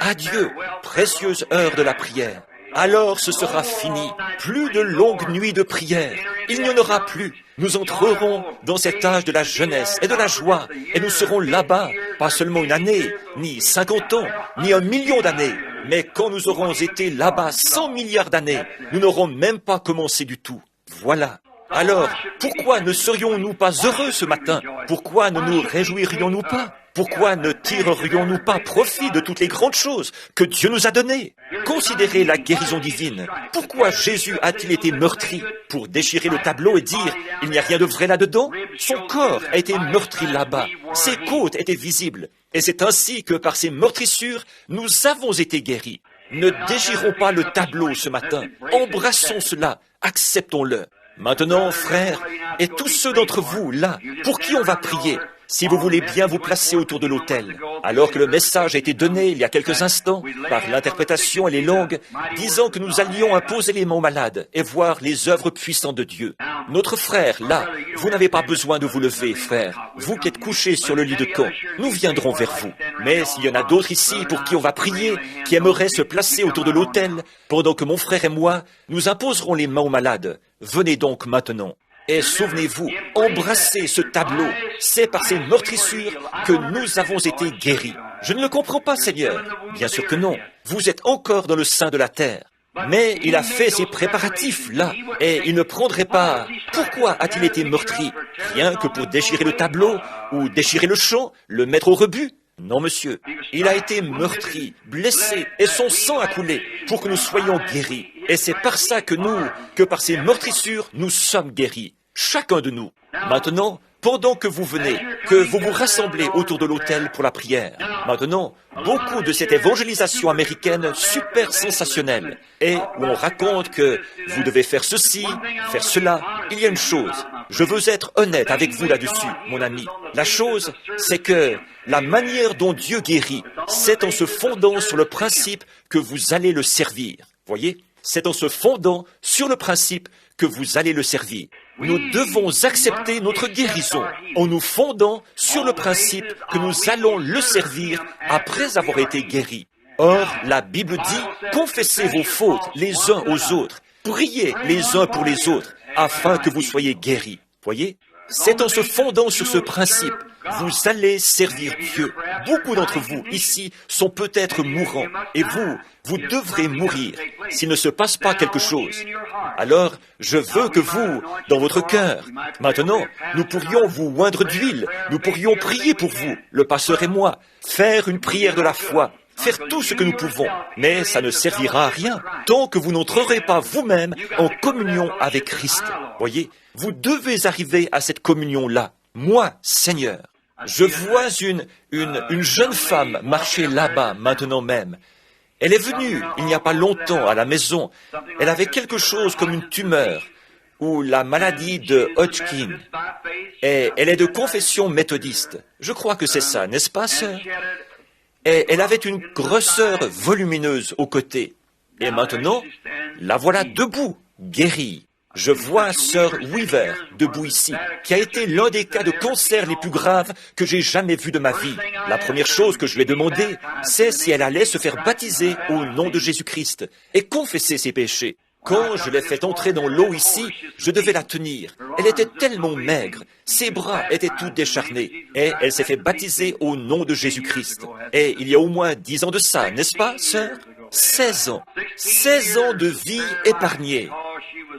Adieu, précieuse heure de la prière. Alors ce sera fini. Plus de longues nuits de prière. Il n'y en aura plus. Nous entrerons dans cet âge de la jeunesse et de la joie. Et nous serons là-bas, pas seulement une année, ni 50 ans, ni 1 million d'années. Mais quand nous aurons été là-bas 100 milliards d'années, nous n'aurons même pas commencé du tout. Voilà. Alors, pourquoi ne serions-nous pas heureux ce matin? Pourquoi ne nous réjouirions-nous pas? Pourquoi ne tirerions-nous pas profit de toutes les grandes choses que Dieu nous a données? Considérez la guérison divine. Pourquoi Jésus a-t-il été meurtri? Pour déchirer le tableau et dire « Il n'y a rien de vrai là-dedans » Son corps a été meurtri là-bas. Ses côtes étaient visibles. Et c'est ainsi que par ces meurtrissures, nous avons été guéris. Ne déchirons pas le tableau ce matin. Embrassons cela. Acceptons-le. Maintenant, frères, et tous ceux d'entre vous, là, pour qui on va prier, si vous voulez bien vous placer autour de l'autel, alors que le message a été donné il y a quelques instants, par l'interprétation et les langues, disant que nous allions imposer les mains aux malades et voir les œuvres puissantes de Dieu. Notre frère, là, vous n'avez pas besoin de vous lever, frère. Vous qui êtes couchés sur le lit de camp, nous viendrons vers vous. Mais s'il y en a d'autres ici pour qui on va prier, qui aimeraient se placer autour de l'autel, pendant que mon frère et moi, nous imposerons les mains aux malades, venez donc maintenant. Et souvenez-vous, embrassez ce tableau. C'est par ces meurtrissures que nous avons été guéris. Je ne le comprends pas, Seigneur. Bien sûr que non. Vous êtes encore dans le sein de la terre. Mais il a fait ses préparatifs là, et il ne prendrait pas... Pourquoi a-t-il été meurtri? Rien que pour déchirer le tableau, ou déchirer le champ, le mettre au rebut? Non, monsieur. Il a été meurtri, blessé, et son sang a coulé pour que nous soyons guéris. Et c'est par ça que par ces meurtrissures, nous sommes guéris. Chacun de nous. Maintenant, pendant que vous venez, que vous vous rassemblez autour de l'autel pour la prière. Maintenant, beaucoup de cette évangélisation américaine super sensationnelle, et où on raconte que vous devez faire ceci, faire cela, il y a une chose. Je veux être honnête avec vous là-dessus, mon ami. La chose, c'est que la manière dont Dieu guérit, c'est en se fondant sur le principe que vous allez le servir. Voyez? C'est en se fondant sur le principe que vous allez le servir. Nous devons accepter notre guérison en nous fondant sur le principe que nous allons le servir après avoir été guéris. Or, la Bible dit, confessez vos fautes les uns aux autres, priez les uns pour les autres, afin que vous soyez guéris. Voyez? C'est en se fondant sur ce principe, vous allez servir Dieu. Beaucoup d'entre vous, ici, sont peut-être mourants, et vous devrez mourir s'il ne se passe pas quelque chose. Alors, je veux que vous, dans votre cœur, maintenant, nous pourrions vous oindre d'huile, nous pourrions prier pour vous, le pasteur et moi, faire une prière de la foi, faire tout ce que nous pouvons, mais ça ne servira à rien tant que vous n'entrerez pas vous-même en communion avec Christ. Voyez, vous devez arriver à cette communion-là. Moi, Seigneur, je vois une jeune femme marcher là-bas maintenant même. Elle est venue il n'y a pas longtemps à la maison. Elle avait quelque chose comme une tumeur ou la maladie de Hodgkin. Et elle est de confession méthodiste. Je crois que c'est ça, n'est-ce pas, sœur? Et elle avait une grosseur volumineuse au côté. Et maintenant, la voilà debout, guérie. Je vois sœur Weaver, debout ici, qui a été l'un des cas de cancer les plus graves que j'ai jamais vus de ma vie. La première chose que je lui ai demandé, c'est si elle allait se faire baptiser au nom de Jésus-Christ et confesser ses péchés. Quand je l'ai fait entrer dans l'eau ici, je devais la tenir. Elle était tellement maigre, ses bras étaient tout décharnés, et elle s'est fait baptiser au nom de Jésus-Christ. Et il y a au moins 10 ans de ça, n'est-ce pas, sœur? 16 ans. 16 ans de vie épargnée,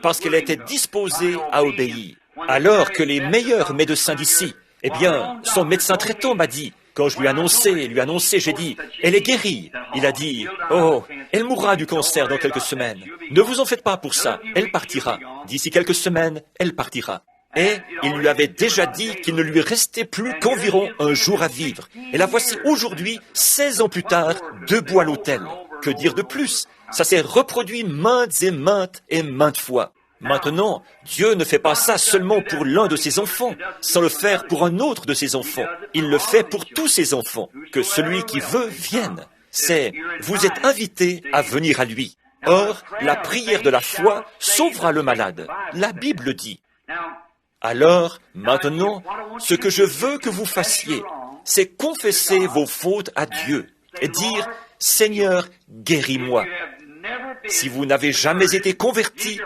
parce qu'elle était disposée à obéir. Alors que les meilleurs médecins d'ici, eh bien, son médecin traitant m'a dit, quand je lui ai annoncé, j'ai dit, elle est guérie. Il a dit, oh, elle mourra du cancer dans quelques semaines. Ne vous en faites pas pour ça, elle partira. D'ici quelques semaines, elle partira. Et il lui avait déjà dit qu'il ne lui restait plus qu'environ un jour à vivre. Et la voici aujourd'hui, 16 ans plus tard, debout à l'autel. Que dire de plus? Ça s'est reproduit maintes et maintes fois. Maintenant, Dieu ne fait pas ça seulement pour l'un de ses enfants, sans le faire pour un autre de ses enfants. Il le fait pour tous ses enfants, que celui qui veut vienne. Vous êtes invités à venir à lui. Or, la prière de la foi sauvera le malade. La Bible dit. Alors, maintenant, ce que je veux que vous fassiez, c'est confesser vos fautes à Dieu et dire, Seigneur, guéris-moi. Si vous n'avez jamais été converti,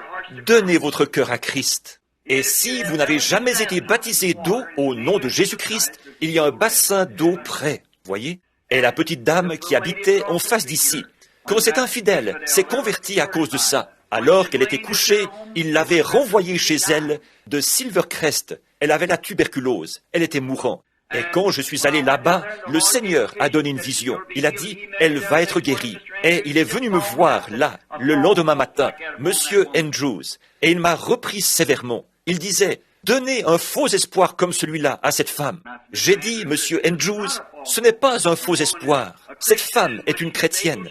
donnez votre cœur à Christ. Et si vous n'avez jamais été baptisé d'eau au nom de Jésus-Christ, il y a un bassin d'eau près, voyez? Et la petite dame qui habitait en face d'ici, quand cet infidèle s'est converti à cause de ça, Alors qu'elle était couchée, il l'avait renvoyée chez elle de Silvercrest. Elle avait la tuberculose. Elle était mourante. Et quand je suis allé là-bas, le Seigneur a donné une vision. Il a dit, elle va être guérie. Et il est venu me voir là, le lendemain matin, Monsieur Andrews, et il m'a repris sévèrement. Il disait, donnez un faux espoir comme celui-là à cette femme. J'ai dit, Monsieur Andrews, ce n'est pas un faux espoir. Cette femme est une chrétienne.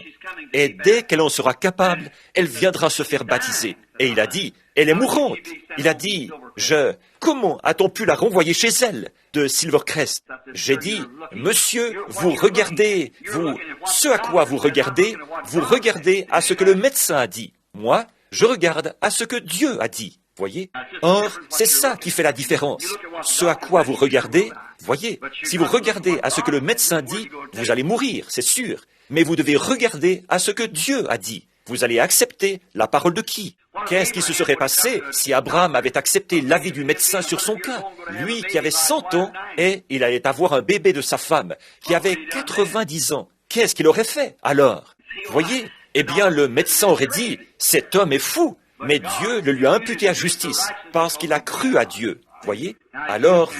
Et dès qu'elle en sera capable, elle viendra se faire baptiser. Et il a dit, elle est mourante. Il a dit, comment a-t-on pu la renvoyer chez elle, de Silvercrest? J'ai dit, monsieur, vous regardez, ce à quoi vous regardez à ce que le médecin a dit. Moi, je regarde à ce que Dieu a dit. Voyez? Or, c'est ça qui fait la différence. Ce à quoi vous regardez, voyez, si vous regardez à ce que le médecin dit, vous allez mourir, c'est sûr. Mais vous devez regarder à ce que Dieu a dit. Vous allez accepter la parole de qui? Qu'est-ce qui se serait passé si Abraham avait accepté l'avis du médecin sur son cas? Lui qui avait 100 ans et il allait avoir un bébé de sa femme qui avait 90 ans. Qu'est-ce qu'il aurait fait alors? Voyez? Eh bien, le médecin aurait dit, cet homme est fou. Mais Dieu le lui a imputé à justice parce qu'il a cru à Dieu. Voyez? Alors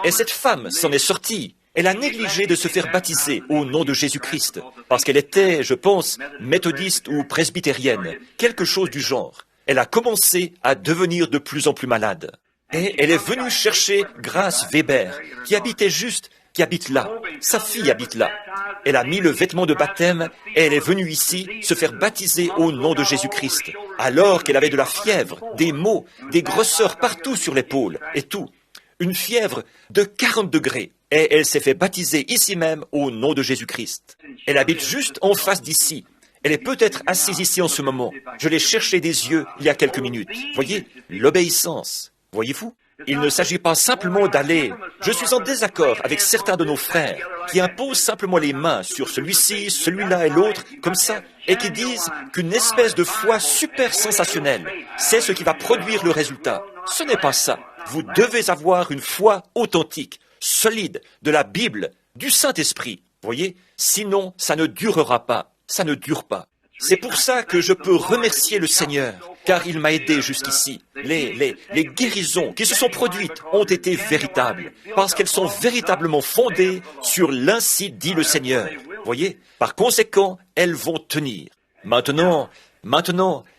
et cette femme s'en est sortie. Elle a négligé de se faire baptiser au nom de Jésus-Christ, parce qu'elle était, je pense, méthodiste ou presbytérienne, quelque chose du genre. Elle a commencé à devenir de plus en plus malade. Et elle est venue chercher Grace Weber, qui habite là. Sa fille habite là. Elle a mis le vêtement de baptême et elle est venue ici se faire baptiser au nom de Jésus-Christ, alors qu'elle avait de la fièvre, des maux, des grosseurs partout sur l'épaule et tout. Une fièvre de 40 degrés. Et elle s'est fait baptiser ici même au nom de Jésus-Christ. Elle habite juste en face d'ici. Elle est peut-être assise ici en ce moment. Je l'ai cherchée des yeux il y a quelques minutes. Voyez, l'obéissance. Voyez-vous? Il ne s'agit pas simplement d'aller... Je suis en désaccord avec certains de nos frères qui imposent simplement les mains sur celui-ci, celui-là et l'autre, comme ça, et qui disent qu'une espèce de foi super sensationnelle, c'est ce qui va produire le résultat. Ce n'est pas ça. Vous devez avoir une foi authentique, solide, de la Bible, du Saint-Esprit. Voyez? Sinon, ça ne durera pas. Ça ne dure pas. C'est pour ça que je peux remercier le Seigneur, car il m'a aidé jusqu'ici. Les guérisons qui se sont produites ont été véritables, parce qu'elles sont véritablement fondées sur l'ainsi dit le Seigneur. Voyez? Par conséquent, elles vont tenir. Maintenant,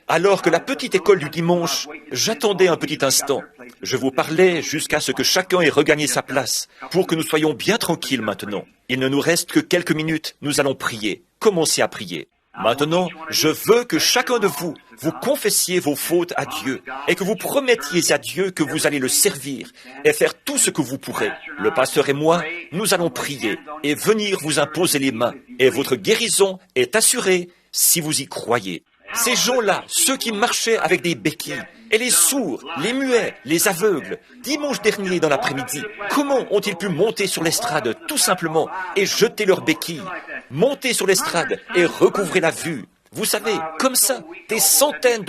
alors que la petite école du dimanche, j'attendais un petit instant. Je vous parlais jusqu'à ce que chacun ait regagné sa place, pour que nous soyons bien tranquilles maintenant. Il ne nous reste que quelques minutes, nous allons prier. Commencez à prier. Maintenant, je veux que chacun de vous confessiez vos fautes à Dieu et que vous promettiez à Dieu que vous allez le servir et faire tout ce que vous pourrez. Le pasteur et moi, nous allons prier et venir vous imposer les mains et votre guérison est assurée si vous y croyez. Ces gens-là, ceux qui marchaient avec des béquilles, et les sourds, les muets, les aveugles, dimanche dernier dans l'après-midi, comment ont-ils pu monter sur l'estrade tout simplement et jeter leurs béquilles, monter sur l'estrade et recouvrer la vue? Vous savez, comme ça, des centaines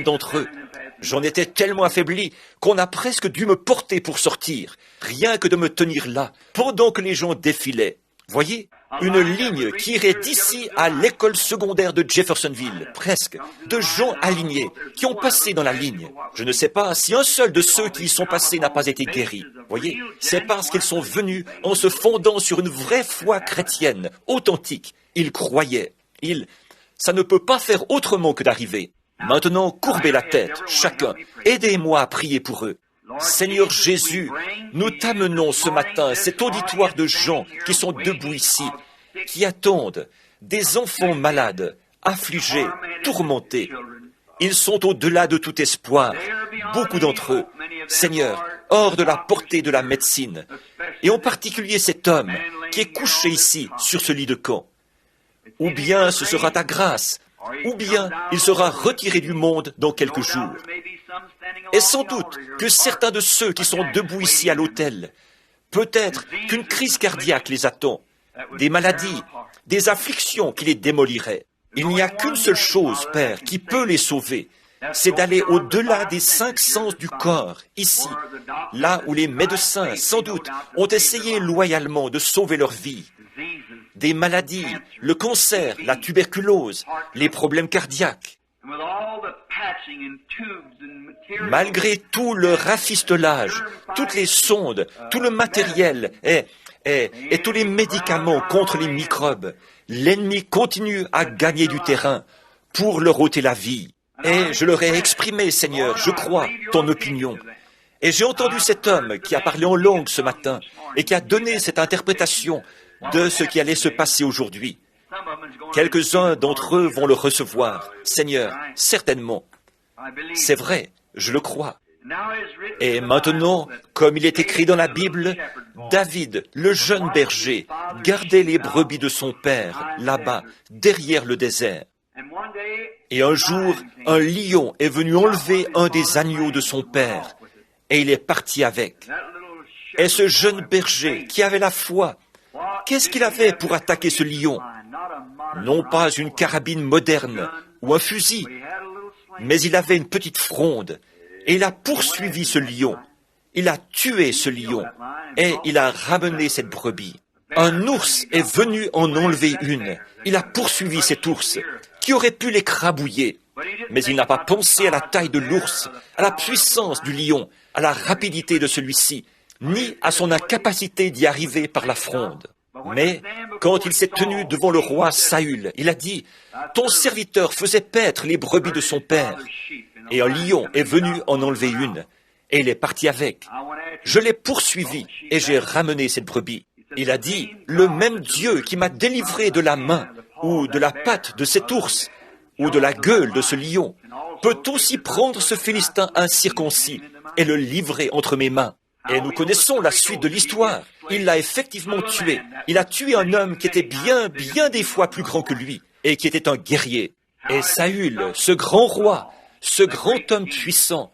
d'entre eux. J'en étais tellement affaibli qu'on a presque dû me porter pour sortir, rien que de me tenir là, pendant que les gens défilaient. Voyez, une ligne qui irait d'ici à l'école secondaire de Jeffersonville, presque, de gens alignés, qui ont passé dans la ligne. Je ne sais pas si un seul de ceux qui y sont passés n'a pas été guéri. Voyez, c'est parce qu'ils sont venus en se fondant sur une vraie foi chrétienne, authentique. Ils croyaient. Ça ne peut pas faire autrement que d'arriver. Maintenant, courbez la tête, chacun. Aidez-moi à prier pour eux. Seigneur Jésus, nous t'amenons ce matin cet auditoire de gens qui sont debout ici, qui attendent, des enfants malades, affligés, tourmentés. Ils sont au-delà de tout espoir, beaucoup d'entre eux. Seigneur, hors de la portée de la médecine, et en particulier cet homme qui est couché ici, sur ce lit de camp. Ou bien ce sera ta grâce, ou bien il sera retiré du monde dans quelques jours. Et sans doute que certains de ceux qui sont debout ici à l'autel, peut-être qu'une crise cardiaque les attend, des maladies, des afflictions qui les démoliraient. Il n'y a qu'une seule chose, Père, qui peut les sauver, c'est d'aller au-delà des 5 sens du corps, ici, là où les médecins, sans doute, ont essayé loyalement de sauver leur vie. Des maladies, le cancer, la tuberculose, les problèmes cardiaques. Malgré tout le rafistolage, toutes les sondes, tout le matériel et tous les médicaments contre les microbes, l'ennemi continue à gagner du terrain pour leur ôter la vie. Et je leur ai exprimé, Seigneur, je crois, ton opinion. Et j'ai entendu cet homme qui a parlé en langue ce matin et qui a donné cette interprétation de ce qui allait se passer aujourd'hui. Quelques-uns d'entre eux vont le recevoir. Seigneur, certainement. C'est vrai, je le crois. Et maintenant, comme il est écrit dans la Bible, David, le jeune berger, gardait les brebis de son père, là-bas, derrière le désert. Et un jour, un lion est venu enlever un des agneaux de son père, et il est parti avec. Et ce jeune berger, qui avait la foi, qu'est-ce qu'il avait pour attaquer ce lion? Non pas une carabine moderne ou un fusil, mais il avait une petite fronde, et il a poursuivi ce lion. Il a tué ce lion, et il a ramené cette brebis. Un ours est venu en enlever une. Il a poursuivi cet ours, qui aurait pu l'écrabouiller. Mais il n'a pas pensé à la taille de l'ours, à la puissance du lion, à la rapidité de celui-ci, ni à son incapacité d'y arriver par la fronde. Mais quand il s'est tenu devant le roi Saül, il a dit, « Ton serviteur faisait paître les brebis de son père, et un lion est venu en enlever une, et il est parti avec. Je l'ai poursuivi, et j'ai ramené cette brebis. » Il a dit, « Le même Dieu qui m'a délivré de la main, ou de la patte de cet ours, ou de la gueule de ce lion, peut aussi prendre ce Philistin incirconcis et le livrer entre mes mains. » Et nous connaissons la suite de l'histoire. Il l'a effectivement tué. Il a tué un homme qui était bien des fois plus grand que lui, et qui était un guerrier. Et Saül, ce grand roi, ce grand homme puissant,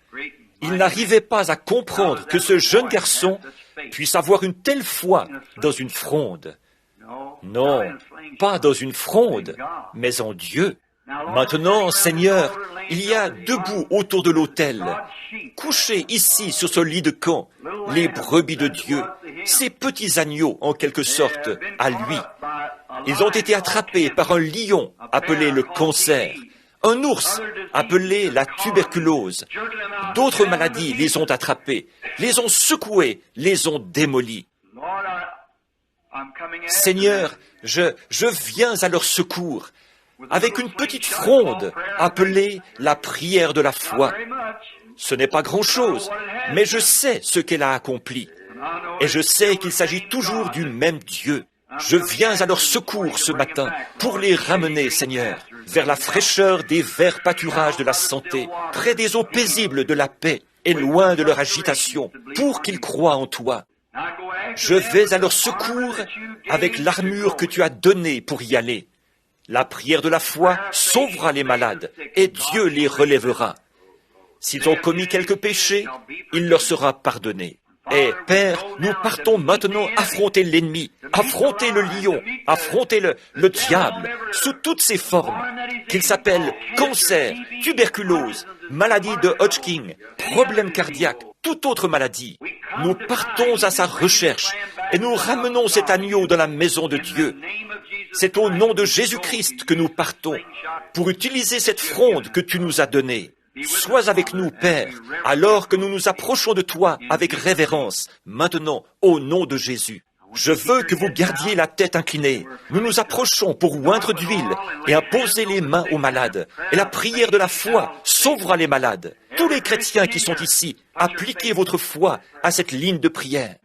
il n'arrivait pas à comprendre que ce jeune garçon puisse avoir une telle foi dans une fronde. Non, pas dans une fronde, mais en Dieu. Maintenant, Seigneur, il y a debout autour de l'autel, couchés ici sur ce lit de camp, les brebis de Dieu, ces petits agneaux en quelque sorte, à lui. Ils ont été attrapés par un lion appelé le cancer, un ours appelé la tuberculose. D'autres maladies les ont attrapés, les ont secoués, les ont démolis. Seigneur, je viens à leur secours avec une petite fronde appelée la prière de la foi. Ce n'est pas grand-chose, mais je sais ce qu'elle a accompli. Et je sais qu'il s'agit toujours du même Dieu. Je viens à leur secours ce matin pour les ramener, Seigneur, vers la fraîcheur des verts pâturages de la santé, près des eaux paisibles de la paix et loin de leur agitation, pour qu'ils croient en toi. Je vais à leur secours avec l'armure que tu as donnée pour y aller. La prière de la foi sauvera les malades et Dieu les relèvera. S'ils ont commis quelques péchés, il leur sera pardonné. Et Père, nous partons maintenant affronter l'ennemi, affronter le lion, affronter le diable, sous toutes ses formes, qu'il s'appelle cancer, tuberculose, maladie de Hodgkin, problème cardiaque, toute autre maladie. Nous partons à sa recherche et nous ramenons cet agneau dans la maison de Dieu. C'est au nom de Jésus-Christ que nous partons pour utiliser cette fronde que tu nous as donnée. Sois avec nous, Père, alors que nous nous approchons de toi avec révérence, maintenant, au nom de Jésus. Je veux que vous gardiez la tête inclinée. Nous nous approchons pour oindre d'huile et imposer les mains aux malades. Et la prière de la foi sauvera les malades. Tous les chrétiens qui sont ici, appliquez votre foi à cette ligne de prière.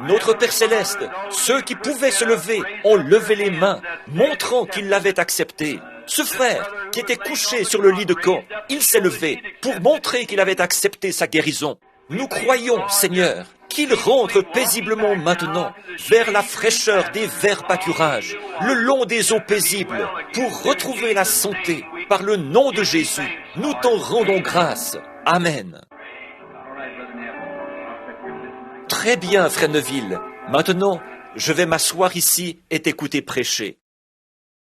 Notre Père Céleste, ceux qui pouvaient se lever ont levé les mains, montrant qu'ils l'avaient accepté. Ce frère, qui était couché sur le lit de camp, il s'est levé pour montrer qu'il avait accepté sa guérison. Nous croyons, Seigneur, qu'il rentre paisiblement maintenant vers la fraîcheur des verts pâturages, le long des eaux paisibles, pour retrouver la santé. Par le nom de Jésus, nous t'en rendons grâce. Amen. Très bien, frère Neville. Maintenant, je vais m'asseoir ici et t'écouter prêcher.